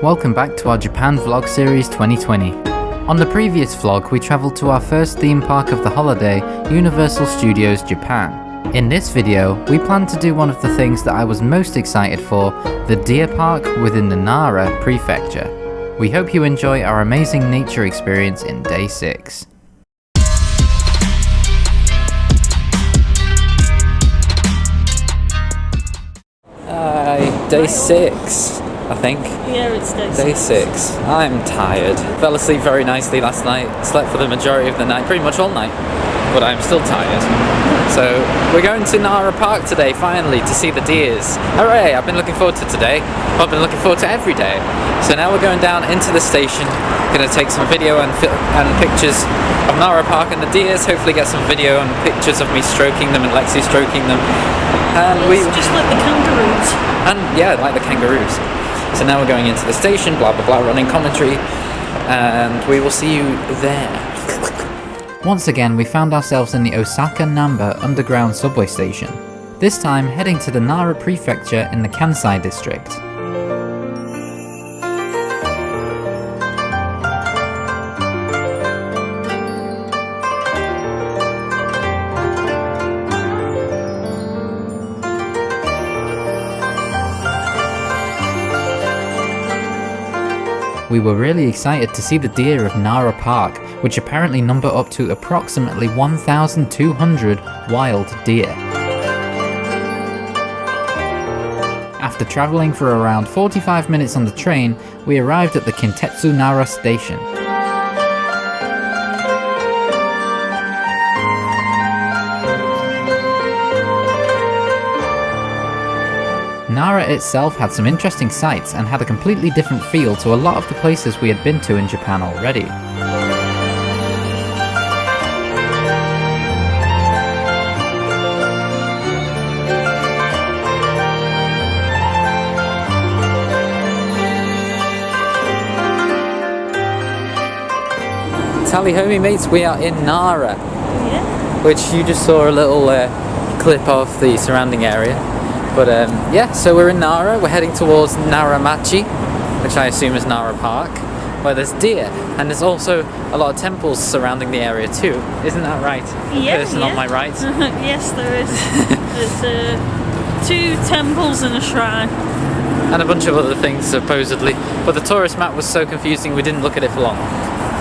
Welcome back to our Japan Vlog Series 2020. On the previous vlog, we travelled to our first theme park of the holiday, Universal Studios Japan. In this video, we plan to do one of the things that I was most excited for, the Deer Park within the Nara Prefecture. We hope you enjoy our amazing nature experience in day 6. Day 6. I think. Yeah, it's day 6. I'm tired. Fell asleep very nicely last night. Slept for the majority of the night, pretty much all night. But I'm still tired. So we're going to Nara Park today, finally, to see the deers. Hooray! I've been looking forward to today. I've been looking forward to every day. So now we're going down into the station. Gonna take some video and pictures of Nara Park and the deers. Hopefully get some video and pictures of me stroking them and Lexi stroking them. And we just like the kangaroos. And yeah, like the kangaroos. So now we're going into the station, blah blah blah, running commentary, and we will see you there. Once again, we found ourselves in the Osaka Namba underground subway station, this time heading to the Nara Prefecture in the Kansai district. We were really excited to see the deer of Nara Park, which apparently number up to approximately 1,200 wild deer. After travelling for around 45 minutes on the train, we arrived at the Kintetsu Nara station. Nara itself had some interesting sights and had a completely different feel to a lot of the places we had been to in Japan already. Tally homie mates, we are in Nara, which you just saw a little clip of the surrounding area. But yeah, so we're in Nara, we're heading towards Naramachi, which I assume is Nara Park, where there's deer, and there's also a lot of temples surrounding the area too. Isn't that right? Yeah, person on my right? Yes, there is. There's 2 temples and a shrine. And a bunch of other things, supposedly. But the tourist map was so confusing we didn't look at it for long.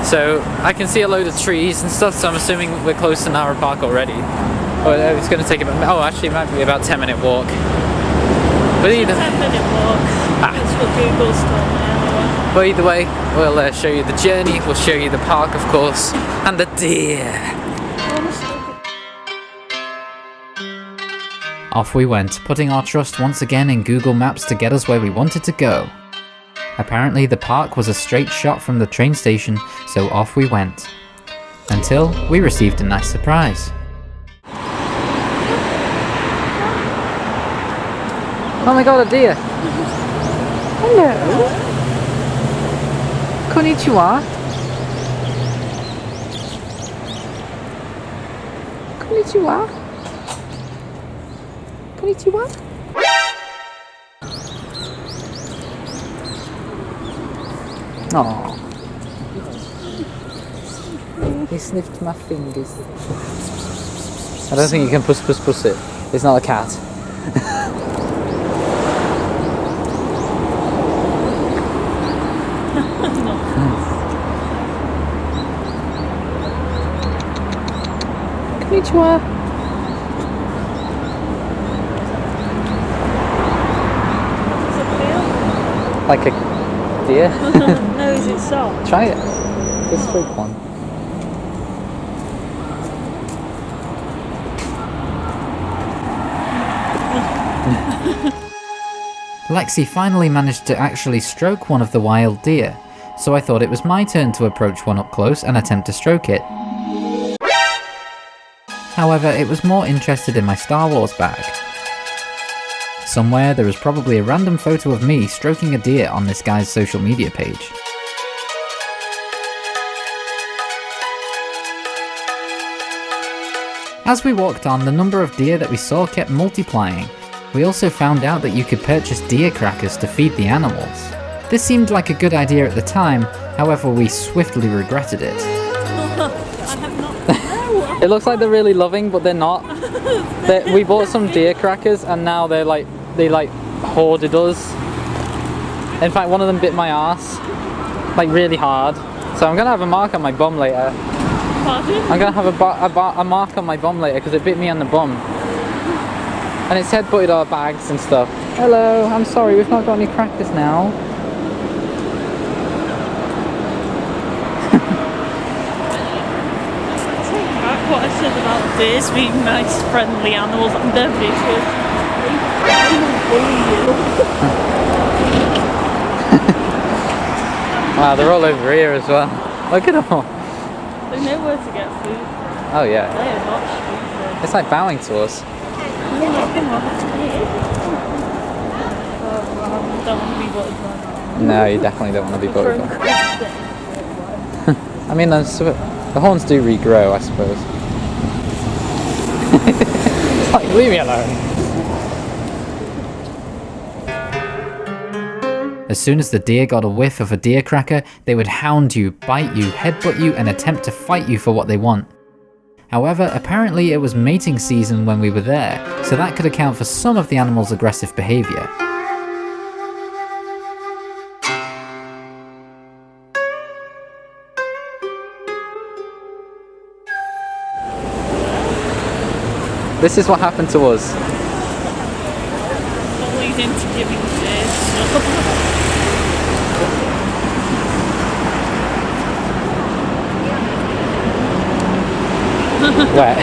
So I can see a load of trees and stuff, so I'm assuming we're close to Nara Park already. But it's going to take about, actually it might be about a 10-minute walk. But It's a 10-minute walk. That's what Google's told me anyway. But either way, we'll show you the journey, we'll show you the park of course, and the deer. Off we went, putting our trust once again in Google Maps to get us where we wanted to go. Apparently the park was a straight shot from the train station, so off we went. Until we received a nice surprise. Oh my god, a deer! Hello! Konnichiwa! Konnichiwa! Konnichiwa! Oh, he sniffed my fingers. I don't think you can puss it. It's not a cat. Konnichiwa. Does it feel? Like a deer? No, is it soft? Try it. Just stroke one. Lexi finally managed to actually stroke one of the wild deer, so I thought it was my turn to approach one up close and attempt to stroke it. However, it was more interested in my Star Wars bag. Somewhere there is probably a random photo of me stroking a deer on this guy's social media page. As we walked on, the number of deer that we saw kept multiplying. We also found out that you could purchase deer crackers to feed the animals. This seemed like a good idea at the time, however we swiftly regretted it. I have not. It looks like they're really loving, but they're not. We bought some deer crackers and now they hoarded us. In fact, one of them bit my ass, like really hard. So I'm gonna have a mark on my bum later. Pardon? I'm gonna have a mark on my bum later because it bit me on the bum. And it's headbutted our bags and stuff. Hello, I'm sorry, we've not got any crackers now. Take back what I said about deers being nice, friendly animals, and they're vicious. They will bully you. Wow, they're all over here as well. Look at them all. They know where to get food. Oh yeah. They are not stupid. It's like bowing to us. Don't want to be buttered by now. No, you definitely don't want to be buttered. I mean, the horns do regrow, I suppose. It's like, leave me alone. As soon as the deer got a whiff of a deer cracker, they would hound you, bite you, headbutt you, and attempt to fight you for what they want. However, apparently it was mating season when we were there, so that could account for some of the animal's aggressive behaviour. This is what happened to us. Don't lead into giving deers. Wet.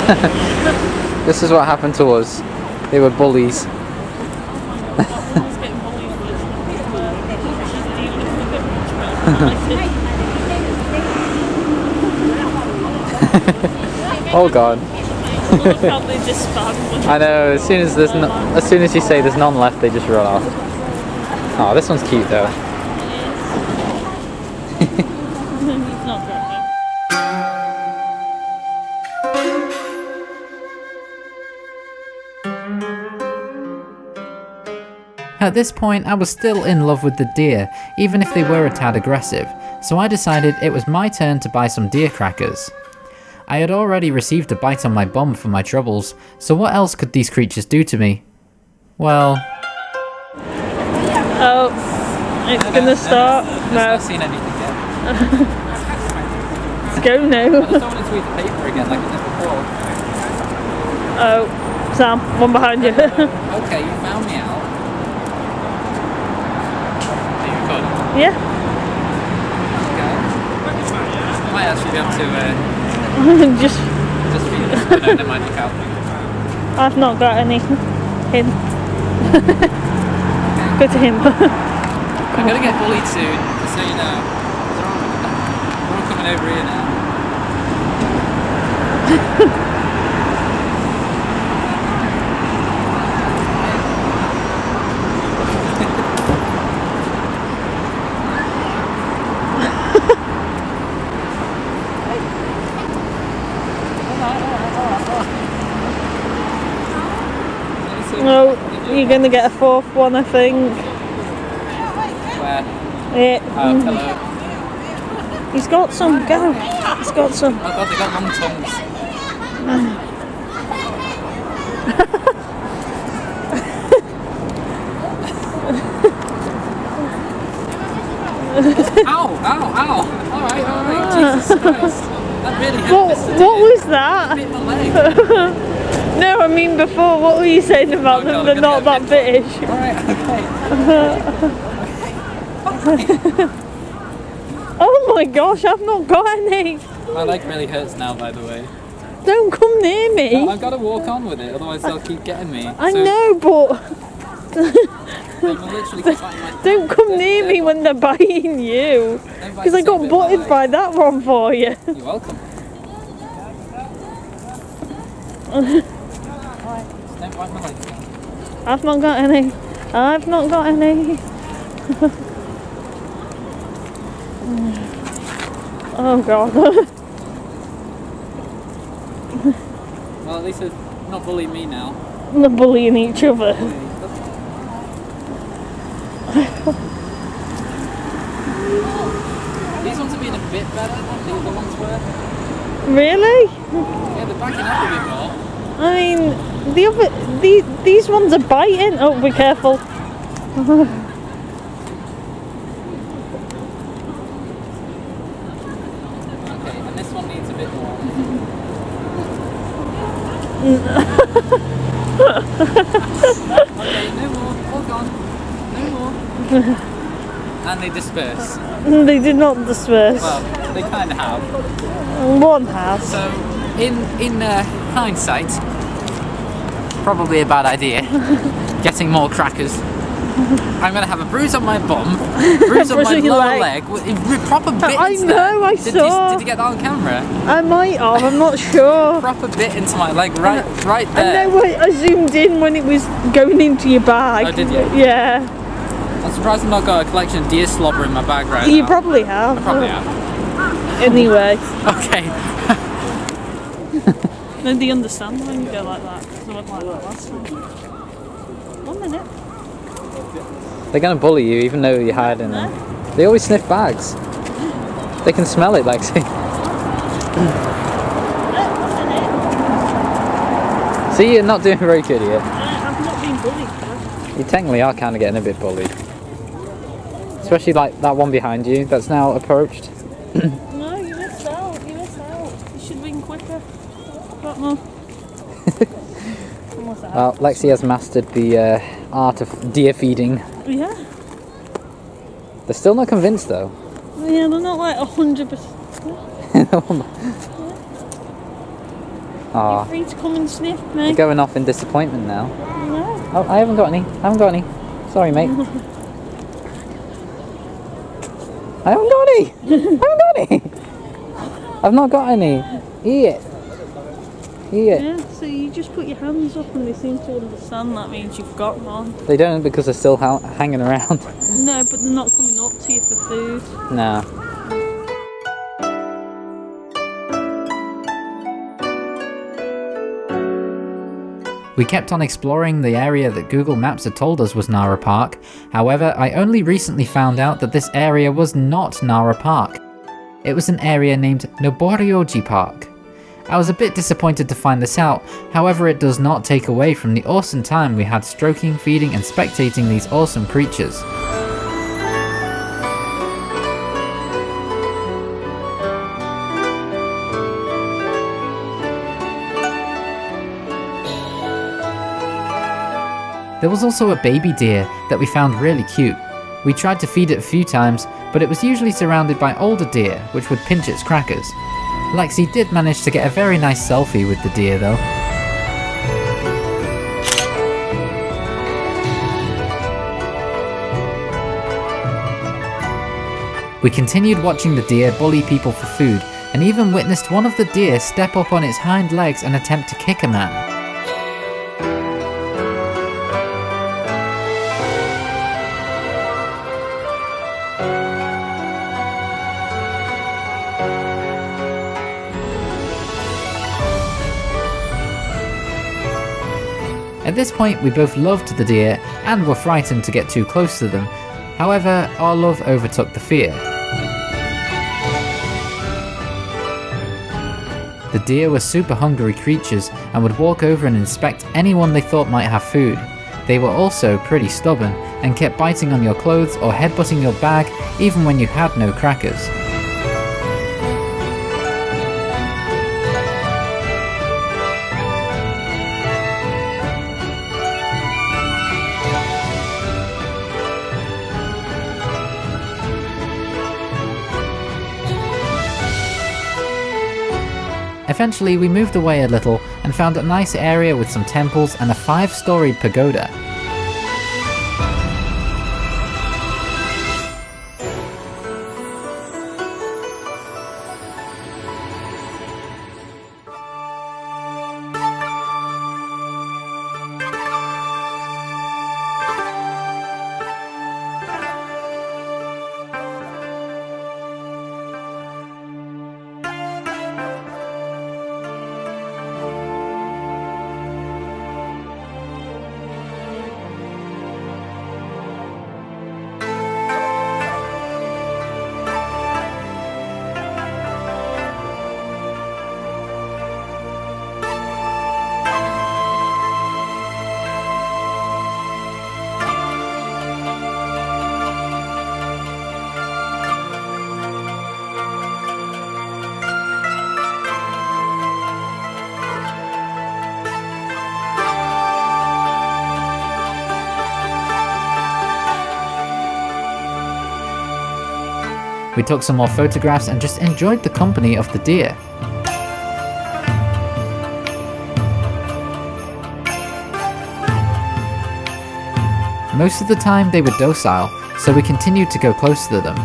This is what happened to us. They were bullies. Oh god. Look how they disband. I know, as soon as you say there's none left, they just run off. Oh, this one's cute though. He's not got me. At this point, I was still in love with the deer, even if they were a tad aggressive, so I decided it was my turn to buy some deer crackers. I had already received a bite on my bum for my troubles, so what else could these creatures do to me? Well... Oh, it's gonna start. I've No, not seen anything yet. let's go now. I just don't want it to eat the paper again like it did before. Oh, Sam, one behind you. Okay, you found me out. Are you recording? Yeah. Okay. Might actually be able to Just, just feed this banana magic out. I've not got any. Him. Go to him. I'm gonna get bullied soon, just so you know. We're all coming over here now. No, you're gonna get a fourth one, I think. Where? Yeah. Oh, hello. He's got some. Go. He's got some. Oh god, they got long tongues. Ow, ow, ow. Alright, Jesus Christ. That really hurt. What was that? Bit my leg. No, I mean before. What were you saying about Oh, them? They're not that bittish. Alright, okay. Oh my gosh, I've not got any. My leg really hurts now, by the way. Don't come near me. No, I've got to walk on with it, otherwise they'll keep getting me. I know, but They will literally keep biting my don't come near me when they're biting you. Because I got butted by that one for you. You're welcome. Don't bite my legs. I've not got any. I've not got any. Oh god. Well, at least they're not bullying me now. They're bullying each other. Really? Yeah, they're backing up a bit more. I mean, these ones are biting. Oh, be careful. Okay, and this one needs a bit more. Okay, no more. All gone. No more. And they disperse. They did not disperse. Well, they kind of have. One has. So, in hindsight, probably a bad idea. Getting more crackers. I'm gonna have a bruise on my bum, bruise on my Bruise your lower leg. leg, proper bit. I know, I saw. Did you get that on camera? I might have, I'm not sure. Proper bit into my leg, right there. I know, I zoomed in when it was going into your bag. Oh, did you? Yeah. I'm surprised I've not got a collection of deer slobber in my bag right You now. probably have. I probably have. Anyway. Okay. Then they understand when you go like that. They went like that last time. 1 minute. They're gonna bully you even though you're hiding them. They always sniff bags. They can smell it, Lexi. See, you're not doing very good here. I've not been bullied. You technically are kind of getting a bit bullied. Especially like that one behind you that's now approached. No, you missed out. You should have been quicker. Got more. Well, Lexi has mastered the art of deer feeding. Yeah. They're still not convinced though. Yeah, they're not like 100%. Aw, You're free to come and sniff me. they're going off in disappointment now. No. Oh, I haven't got any. Sorry, mate. I haven't got any. I've not got any. Eat it. Yeah, so you just put your hands up and they seem to understand that means you've got one. They don't because they're still hanging around. No, but they're not coming up to you for food. No. We kept on exploring the area that Google Maps had told us was Nara Park. However, I only recently found out that this area was not Nara Park. It was an area named Noboryoji Park. I was a bit disappointed to find this out, however it does not take away from the awesome time we had stroking, feeding and spectating these awesome creatures. There was also a baby deer that we found really cute. We tried to feed it a few times, but it was usually surrounded by older deer, which would pinch its crackers. Lexi did manage to get a very nice selfie with the deer though. We continued watching the deer bully people for food, and even witnessed one of the deer step up on its hind legs and attempt to kick a man. At this point, we both loved the deer and were frightened to get too close to them. However, our love overtook the fear. The deer were super hungry creatures and would walk over and inspect anyone they thought might have food. They were also pretty stubborn and kept biting on your clothes or headbutting your bag even when you had no crackers. Eventually we moved away a little and found a nice area with some temples and a 5-storied pagoda. We took some more photographs and just enjoyed the company of the deer. Most of the time they were docile, so we continued to go close to them.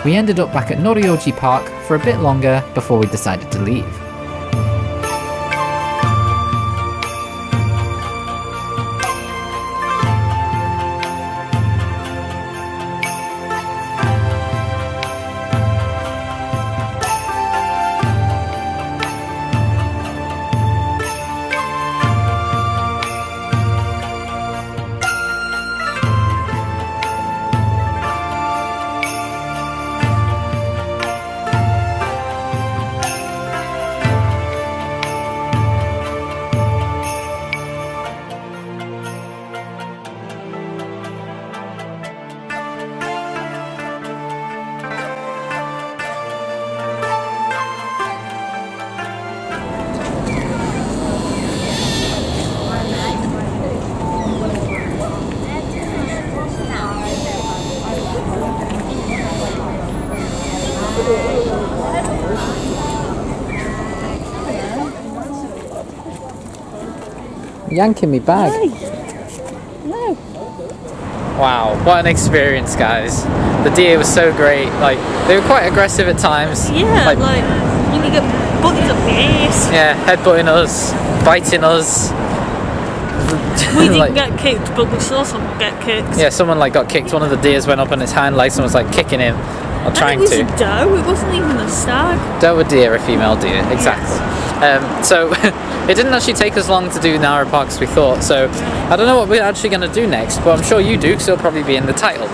We ended up back at Nara Park for a bit longer before we decided to leave. Yanking me bag. No. Wow, what an experience, guys. The deer was so great. Like, they were quite aggressive at times. Yeah, like when you get butted up the ass. Yeah, headbutting us, biting us. We didn't get kicked, but we saw someone get kicked. Yeah, someone like got kicked. One of the deers went up on his hind legs and was like kicking him or trying to. It was a doe. It wasn't even a stag. Doe a deer, a female deer, exactly. So it didn't actually take us long to do Nara Park as we thought. So I don't know what we're actually going to do next, but I'm sure you do, because it'll probably be in the title.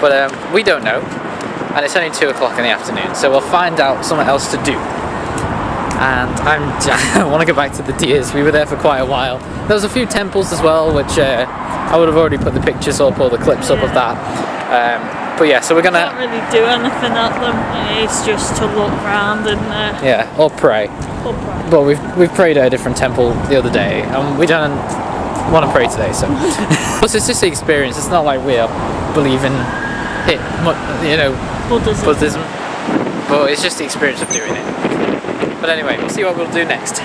But we don't know, and it's only 2 o'clock in the afternoon, so we'll find out something else to do. And I want to go back to the deers. We were there for quite a while. There was a few temples as well, which I would have already put the pictures up or the clips up of that. But yeah, so we're gonna. Can't really do anything at them. It's just to look round and. Yeah, or pray. Well, we've prayed at a different temple the other day, and we don't want to pray today. So, plus it's just the experience. It's not like we're believing it, Buddhism. But it's just the experience of doing it. But anyway, we'll see what we'll do next.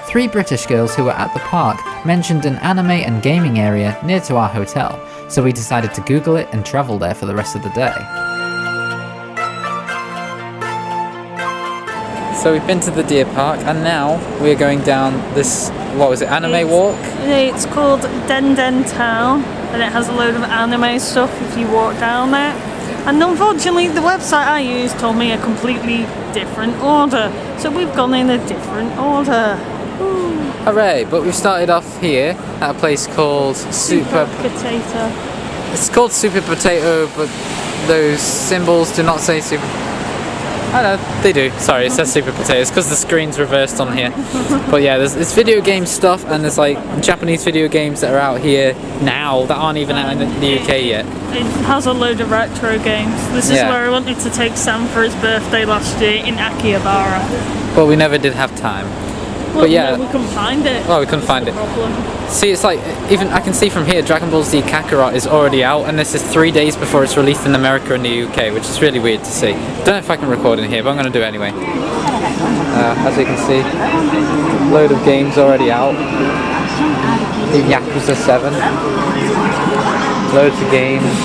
3 British girls who were at the park mentioned an anime and gaming area near to our hotel, so we decided to Google it and travel there for the rest of the day. So we've been to the deer park, and now we're going down this, what was it, anime walk? It's called Denden Town, and it has a load of anime stuff if you walk down there. And unfortunately, the website I used told me a completely different order, so we've gone in a different order. Ooh. Hooray! But we've started off here at a place called Super Potato. It's called Super Potato, but those symbols do not say Super. I know, they do. Sorry, it says Super Potato. It's because the screen's reversed on here. But yeah, there's video game stuff, and there's like Japanese video games that are out here now that aren't even out in the UK yet. It has a load of retro games. This is where I wanted to take Sam for his birthday last year in Akihabara. But we never did have time. Well, but yeah, no, we couldn't find it. Oh, we couldn't find it. Problem. See, it's like, even I can see from here, Dragon Ball Z Kakarot is already out, and this is 3 days before it's released in America and the UK, which is really weird to see. Don't know if I can record in here, but I'm going to do it anyway. As you can see, load of games already out. Yakuza 7. Loads of games.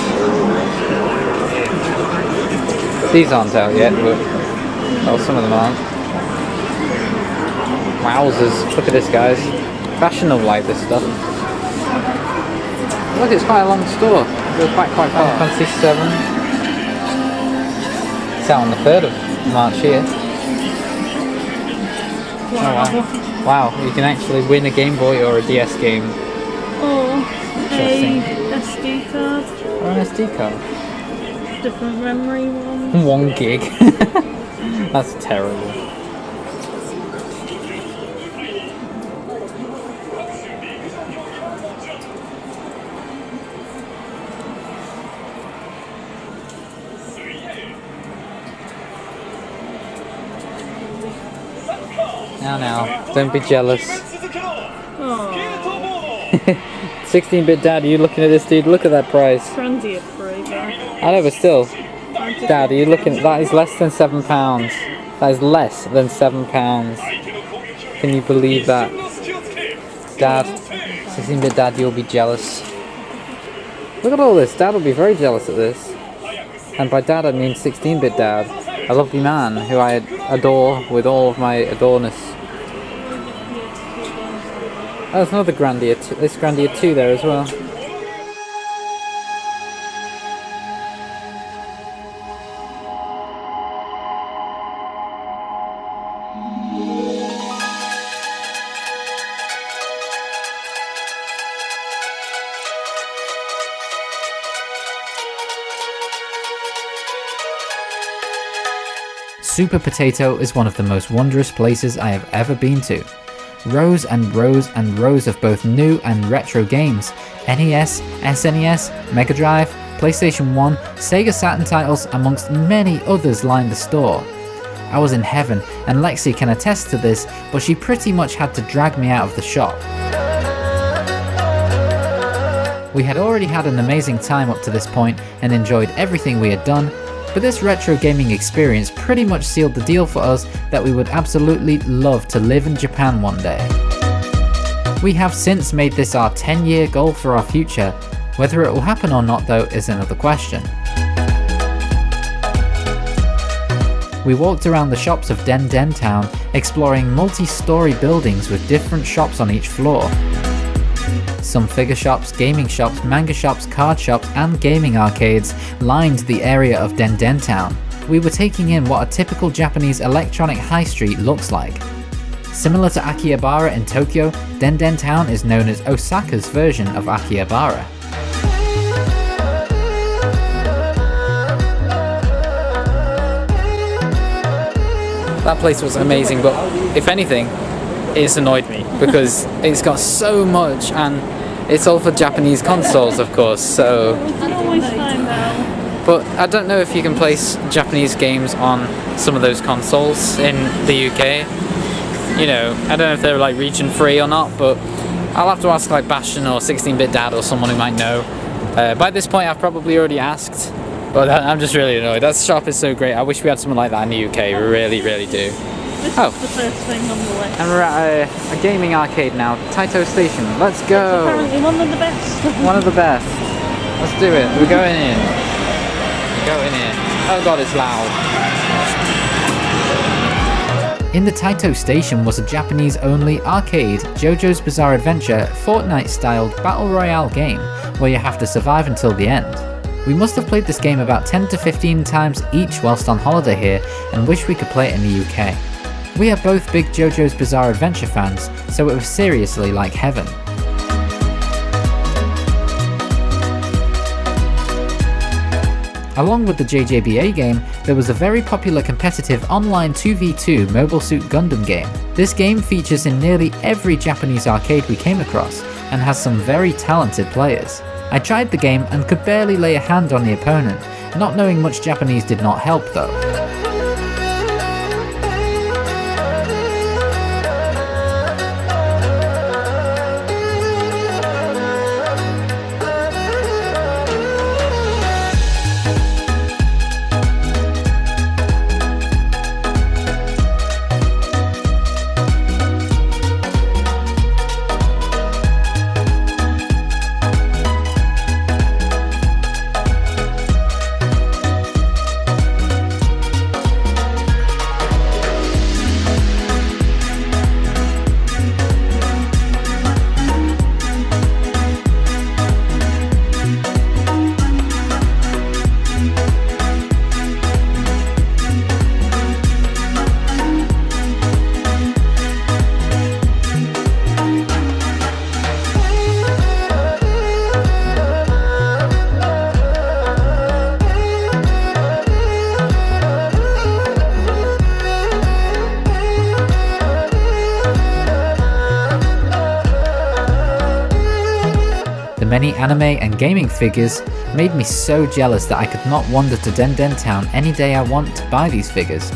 These aren't out yet, but well, some of them aren't. Wowzers, look at this, guys. Fashion will like this stuff. Look, it's quite a long store. It goes back quite far. Fantasy 7. It's out on the 3rd of March here. Wow. Oh wow. Wow, you can actually win a Game Boy or a DS game. Or a SD card. Or an SD card. Different memory ones. 1 gig. That's terrible. Now, don't be jealous. Oh, 16-bit dad, are you looking at this, dude? Look at that price. Grandia Forever. I know, but still. Dad, are you looking? That is less than £7. That is less than £7. Can you believe that? Dad, 16-bit dad, you'll be jealous. Look at all this. Dad will be very jealous of this. And by dad, I mean 16-bit dad. A lovely man who I adore with all of my adoreness. Oh, there's another Grandia, this Grandia 2 there as well. Super Potato is one of the most wondrous places I have ever been to. Rows and rows and rows of both new and retro games, NES, SNES, Mega Drive, PlayStation 1, Sega Saturn titles amongst many others lined the store. I was in heaven, and Lexi can attest to this, but she pretty much had to drag me out of the shop. We had already had an amazing time up to this point and enjoyed everything we had done, but this retro gaming experience pretty much sealed the deal for us that we would absolutely love to live in Japan one day. We have since made this our 10-year goal for our future. Whether it will happen or not though is another question. We walked around the shops of Denden town, exploring multi-story buildings with different shops on each floor. Some figure shops, gaming shops, manga shops, card shops, and gaming arcades lined the area of Denden town. We were taking in what a typical Japanese electronic high street looks like. Similar to Akihabara in Tokyo, Denden town is known as Osaka's version of Akihabara. That place was amazing, but if anything, it's annoyed me because it's got so much, and it's all for Japanese consoles, of course, so... We can always find out. But I don't know if you can place Japanese games on some of those consoles in the UK. You know, I don't know if they're like region free or not, but I'll have to ask like Bastion or 16-bit Dad or someone who might know. By this point I've probably already asked, but I'm just really annoyed. That shop is so great. I wish we had something like that in the UK, we really, really do. This is the first thing on the list. And we're at a gaming arcade now, Taito Station. Let's go! Apparently one of the best. One of the best. Let's do it. We're going in. We're going in. Oh god, it's loud. In the Taito Station was a Japanese-only arcade, JoJo's Bizarre Adventure, Fortnite-styled battle royale game where you have to survive until the end. We must have played this game about 10 to 15 times each whilst on holiday here and wish we could play it in the UK. We are both big JoJo's Bizarre Adventure fans, so it was seriously like heaven. Along with the JJBA game, there was a very popular competitive online 2v2 Mobile Suit Gundam game. This game features in nearly every Japanese arcade we came across, and has some very talented players. I tried the game and could barely lay a hand on the opponent, not knowing much Japanese did not help though. Many anime and gaming figures made me so jealous that I could not wander to Denden town any day I want to buy these figures.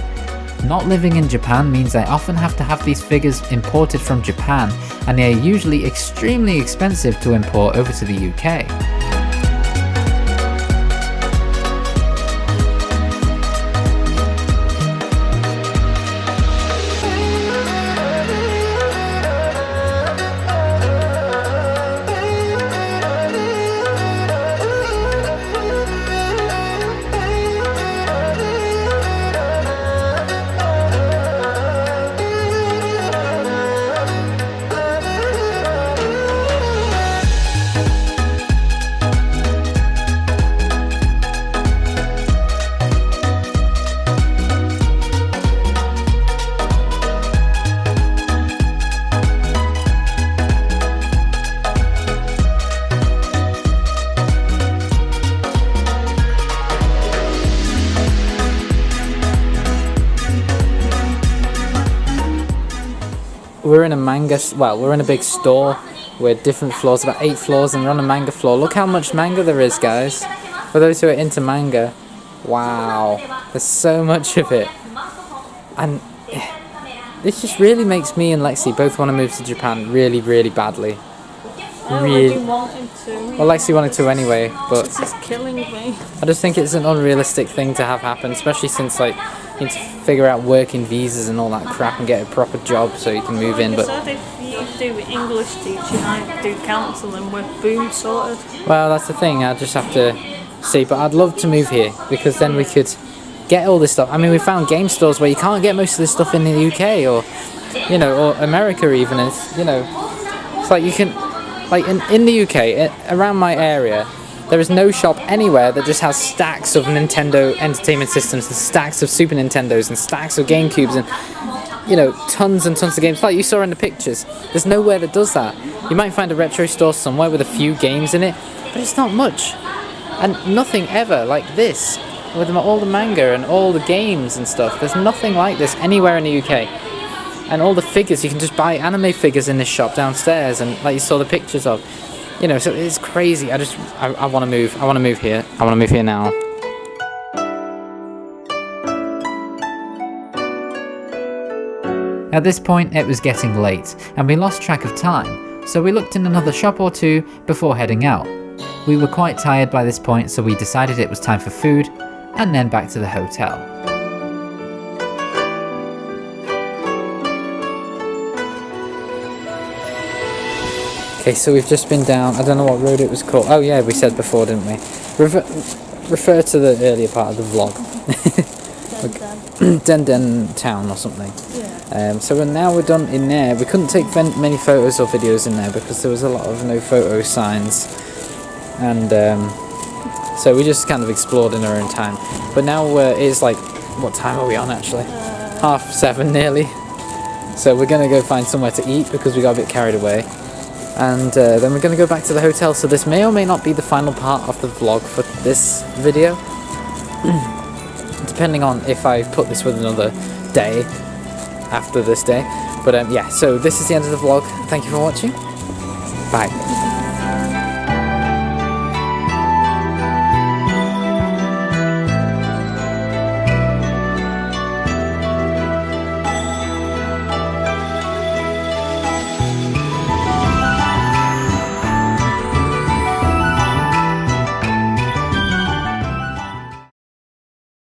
Not living in Japan means I often have to have these figures imported from Japan, and they are usually extremely expensive to import over to the UK. We're in a manga, we're in a big store with different floors, about 8 floors, and we're on a manga floor. Look how much manga there is, guys. For those who are into manga, wow, there's so much of it. And this just really makes me and Lexi both want to move to Japan really, really badly. Really. Well, Lexi wanted to anyway, but this is killing me. I just think it's an unrealistic thing to have happen, especially since like you need to figure out working visas and all that crap and get a proper job so you can move in. But So if you do English teaching, I do counselling, we're boom sorted. well, that's the thing. I just have to see. But I'd love to move here because then we could get all this stuff. I mean, we found game stores where you can't get most of this stuff in the UK or, you know, or America even. It's, you know, it's like you can, like in the UK, around my area, there is no shop anywhere that just has stacks of Nintendo Entertainment Systems and stacks of Super Nintendos and stacks of GameCubes and, you know, tons and tons of games like you saw in the pictures. There's nowhere that does that. You might find a retro store somewhere with a few games in it, but it's not much. And nothing ever like this, with all the manga and all the games and stuff. There's nothing like this anywhere in the UK. And all the figures, you can just buy anime figures in this shop downstairs, and like you saw the pictures of. You know, so it's crazy. I want to move. I want to move here. I want to move here now. At this point, it was getting late, and we lost track of time, so we looked in another shop or two before heading out. We were quite tired by this point, so we decided it was time for food, and then back to the hotel. Okay, so we've just been down. I don't know what road it was called. Oh yeah, we said before, didn't we? Refer to the earlier part of the vlog. Denden town or something. Yeah. So now we're done in there. We couldn't take many photos or videos in there because there was a lot of no photo signs, and so we just kind of explored in our own time. But now it's like, what time are we on actually? 7:30 nearly. So we're gonna go find somewhere to eat because we got a bit carried away. And then we're going to go back to the hotel, so this may or may not be the final part of the vlog for this video, depending on if I put this with another day after this day. But yeah, so this is the end of the vlog. Thank you for watching. Bye.